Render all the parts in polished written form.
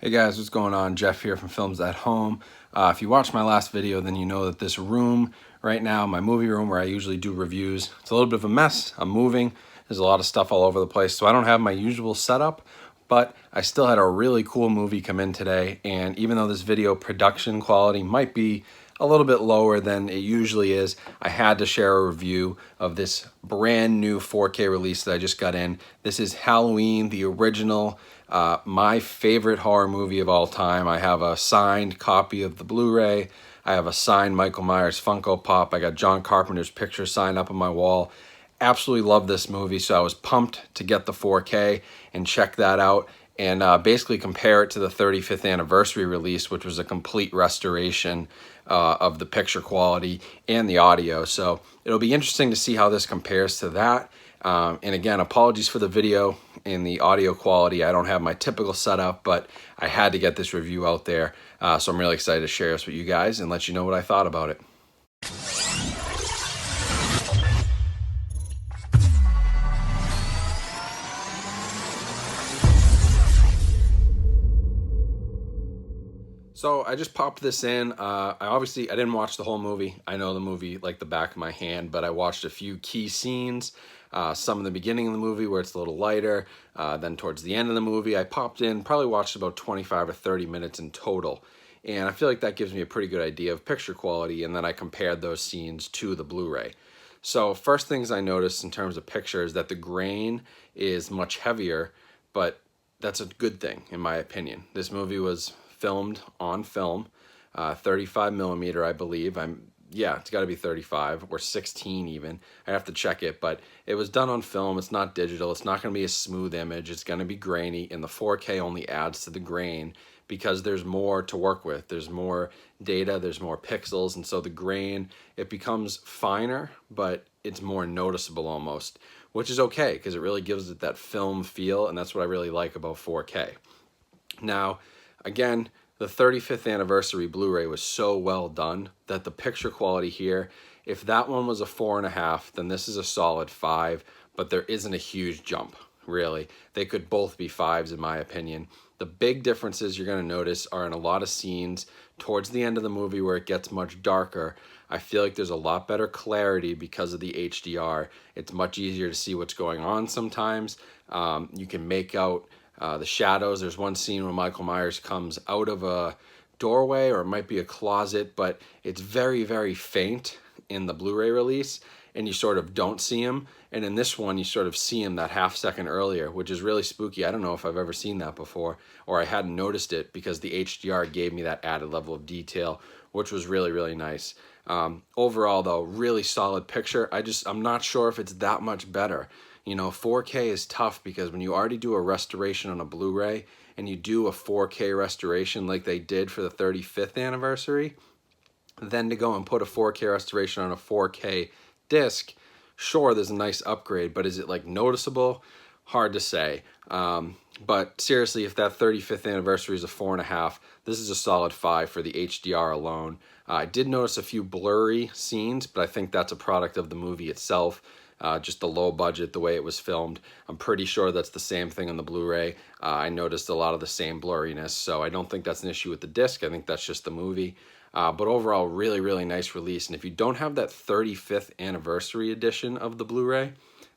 Hey guys, what's going on? Jeff here from Films at Home. If you watched my last video, then you know that this room right now, my movie room where I usually do reviews, it's a little bit of a mess. I'm moving. There's a lot of stuff all over the place, so I don't have my usual setup, but I still had a really cool movie come in today, and even though this video production quality might be a little bit lower than it usually is, I had to share a review of this brand new 4K release that I just got in. This is Halloween, the original, my favorite horror movie of all time. I have a signed copy of the Blu-ray. I have a signed Michael Myers Funko Pop. I got John Carpenter's picture signed up on my wall. Absolutely love this movie, so I was pumped to get the 4K and check that out and basically compare it to the 35th anniversary release, which was a complete restoration of the picture quality and the audio. So it'll be interesting to see how this compares to that. And again, apologies for the video and the audio quality. I don't have my typical setup, but I had to get this review out there. So I'm really excited to share this with you guys and let you know what I thought about it. So I just popped this in. I didn't watch the whole movie. I know the movie like the back of my hand, but I watched a few key scenes. Some in the beginning of the movie where it's a little lighter. Then towards the end of the movie, I popped in, probably watched about 25 or 30 minutes in total. And I feel like that gives me a pretty good idea of picture quality, and then I compared those scenes to the Blu-ray. So first things I noticed in terms of picture is that the grain is much heavier, but that's a good thing in my opinion. This movie was filmed on film, 35 millimeter, I believe. Yeah, it's got to be 35 or 16 even. I have to check it, but it was done on film. It's not digital. It's not going to be a smooth image. It's going to be grainy, and the 4K only adds to the grain because there's more to work with. There's more data, there's more pixels, and so the grain, it becomes finer, but it's more noticeable almost, which is okay because it really gives it that film feel, and that's what I really like about 4K. Now, again, the 35th anniversary Blu-ray was so well done that the picture quality here, if that one was a 4.5, then this is a solid 5, but there isn't a huge jump, really. They could both be 5s in my opinion. The big differences you're going to notice are in a lot of scenes towards the end of the movie where it gets much darker. I feel like there's a lot better clarity because of the HDR. It's much easier to see what's going on sometimes. You can make out the shadows. There's one scene where Michael Myers comes out of a doorway, or it might be a closet, but it's very, very faint in the Blu-ray release, and you sort of don't see him. And in this one, you sort of see him that half second earlier, which is really spooky. I don't know if I've ever seen that before, or I hadn't noticed it because the HDR gave me that added level of detail, which was really, really nice. Overall, though, really solid picture. I'm not sure if it's that much better. You know, 4K is tough because when you already do a restoration on a Blu-ray and you do a 4K restoration like they did for the 35th anniversary, then to go and put a 4K restoration on a 4K disc, sure, there's a nice upgrade, but is it like noticeable? Hard to say. But seriously, if that 35th anniversary is a 4.5, this is a solid 5 for the HDR alone. I did notice a few blurry scenes, but I think that's a product of the movie itself. Just the low budget, the way it was filmed. I'm pretty sure that's the same thing on the Blu-ray. I noticed a lot of the same blurriness, so I don't think that's an issue with the disc. I think that's just the movie. But overall, really, really nice release. And if you don't have that 35th anniversary edition of the Blu-ray,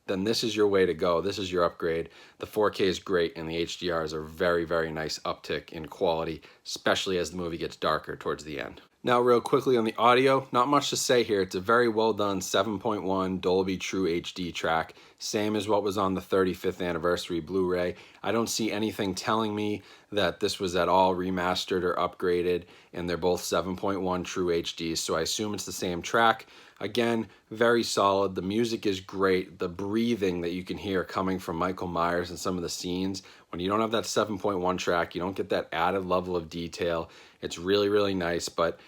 then this is your way to go. This is your upgrade. The 4K is great, and the HDR is a very, very nice uptick in quality, especially as the movie gets darker towards the end. Now, real quickly on the audio, not much to say here. It's a very well done 7.1 Dolby TrueHD track, same as what was on the 35th anniversary Blu-ray. I don't see anything telling me that this was at all remastered or upgraded, and they're both 7.1 TrueHD, so I assume it's the same track. Again, very solid. The music is great. The breathing that you can hear coming from Michael Myers in some of the scenes, when you don't have that 7.1 track, you don't get that added level of detail. It's really, really nice, but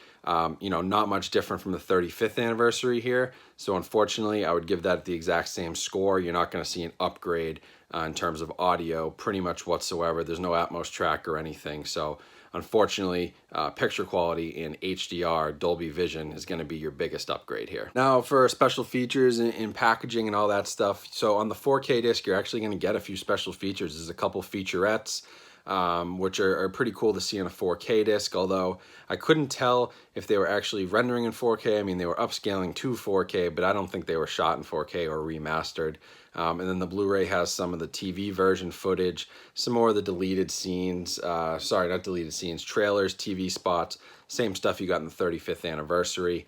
you know, not much different from the 35th anniversary here. So unfortunately, I would give that the exact same score. You're not going to see an upgrade in terms of audio pretty much whatsoever. There's no Atmos track or anything. So unfortunately, picture quality in HDR, Dolby Vision is going to be your biggest upgrade here. Now for special features in packaging and all that stuff. So on the 4K disc, you're actually going to get a few special features. There's a couple featurettes. which are pretty cool to see on a 4K disc, although I couldn't tell if they were actually rendering in 4K. I mean, they were upscaling to 4K, but I don't think they were shot in 4K or remastered. And then the Blu-ray has some of the TV version footage, some more of the deleted scenes, sorry, not deleted scenes, trailers, TV spots, same stuff you got in the 35th anniversary.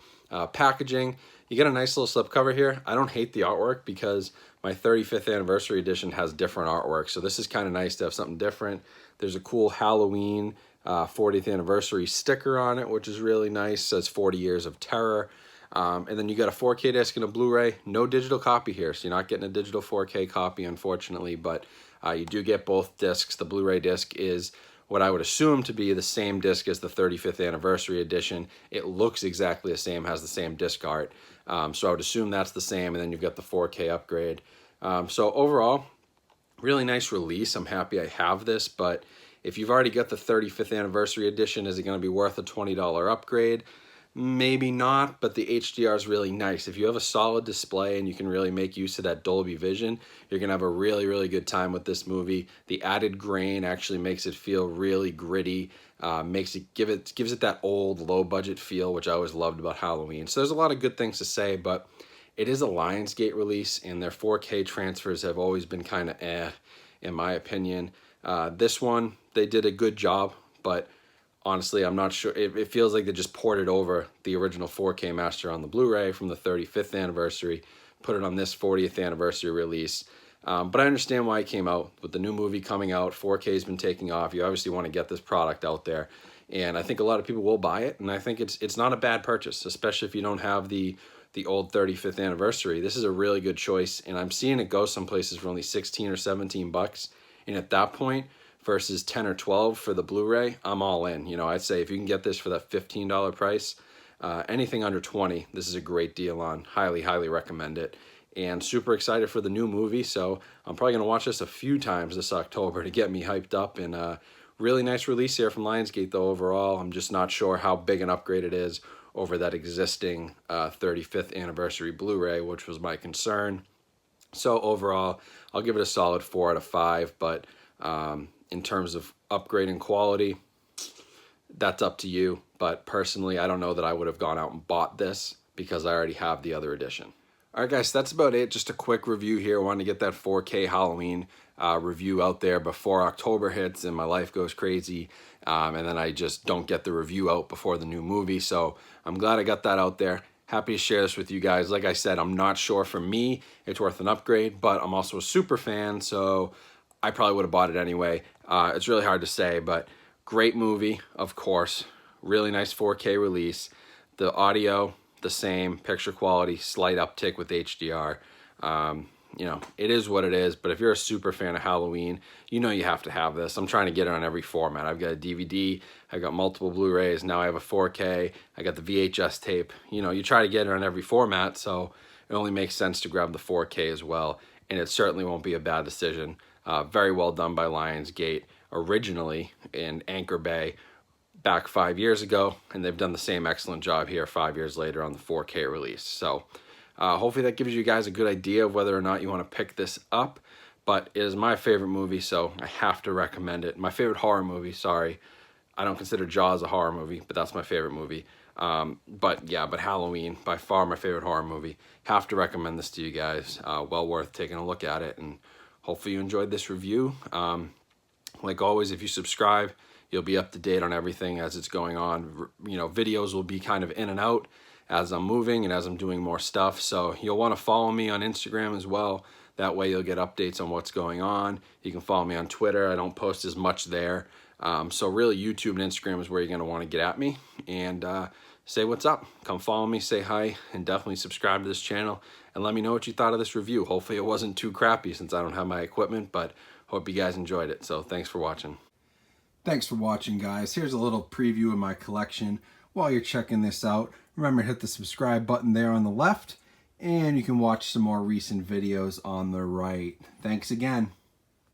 Packaging, you get a nice little slipcover here. I don't hate the artwork because my 35th anniversary edition has different artwork, so this is kind of nice to have something different. There's a cool Halloween 40th anniversary sticker on it, which is really nice. It says 40 years of terror. And then you got a 4K disc and a Blu-ray. No digital copy here, so you're not getting a digital 4K copy, unfortunately, but you do get both discs. The Blu-ray disc is what I would assume to be the same disc as the 35th anniversary edition. It looks exactly the same, has the same disc art. So I would assume that's the same, and then you've got the 4K upgrade. So overall, really nice release. I'm happy I have this, but if you've already got the 35th anniversary edition, is it going to be worth a $20 upgrade? Maybe not, but the HDR is really nice. If you have a solid display and you can really make use of that Dolby Vision, you're gonna have a really, really good time with this movie. The added grain actually makes it feel really gritty, gives it that old low budget feel, which I always loved about Halloween. So there's a lot of good things to say, but it is a Lionsgate release, and their 4K transfers have always been kind of in my opinion. This one, they did a good job, but honestly, I'm not sure. It feels like they just ported over the original 4K master on the Blu-ray from the 35th anniversary, put it on this 40th anniversary release. But I understand why it came out. With the new movie coming out, 4K has been taking off. You obviously want to get this product out there. And I think a lot of people will buy it. And I think it's not a bad purchase, especially if you don't have the old 35th anniversary. This is a really good choice. And I'm seeing it go some places for only 16 or 17 bucks. And at that point, versus 10 or 12 for the Blu-ray, I'm all in. You know, I'd say if you can get this for that $15 price, anything under 20, this is a great deal on. Highly, highly recommend it. And super excited for the new movie, so I'm probably going to watch this a few times this October to get me hyped up. And really nice release here from Lionsgate, though, overall. I'm just not sure how big an upgrade it is over that existing 35th anniversary Blu-ray, which was my concern. So overall, I'll give it a solid 4 out of 5, but in terms of upgrading quality, that's up to you. But personally, I don't know that I would have gone out and bought this because I already have the other edition. All right, guys, that's about it. Just a quick review here. I wanted to get that 4K Halloween review out there before October hits and my life goes crazy. And then I just don't get the review out before the new movie. So I'm glad I got that out there. Happy to share this with you guys. Like I said, I'm not sure for me it's worth an upgrade, but I'm also a super fan, so I probably would have bought it anyway. It's really hard to say, but great movie, of course. Really nice 4K release. The audio, the same. Picture quality, slight uptick with HDR. You know, it is what it is, but if you're a super fan of Halloween, you know you have to have this. I'm trying to get it on every format. I've got a DVD, I've got multiple Blu-rays, now I have a 4K, I got the VHS tape. You know, you try to get it on every format, so it only makes sense to grab the 4K as well, and it certainly won't be a bad decision. Very well done by Lionsgate, originally in Anchor Bay back 5 years ago, and they've done the same excellent job here 5 years later on the 4K release. So hopefully that gives you guys a good idea of whether or not you want to pick this up, but it is my favorite movie, so I have to recommend it. My favorite horror movie, sorry. I don't consider Jaws a horror movie, but that's my favorite movie. But Halloween, by far my favorite horror movie. Have to recommend this to you guys. Well worth taking a look at it, and hopefully you enjoyed this review. Like always, if you subscribe, you'll be up to date on everything as it's going on. You know, videos will be kind of in and out as I'm moving and as I'm doing more stuff. So you'll want to follow me on Instagram as well. That way you'll get updates on what's going on. You can follow me on Twitter. I don't post as much there. So really YouTube and Instagram is where you're going to want to get at me and say what's up. Come follow me, say hi, and definitely subscribe to this channel and let me know what you thought of this review. Hopefully it wasn't too crappy since I don't have my equipment, but hope you guys enjoyed it. So thanks for watching. Thanks for watching, guys. Here's a little preview of my collection. While you're checking this out, remember to hit the subscribe button there on the left, and you can watch some more recent videos on the right. Thanks again.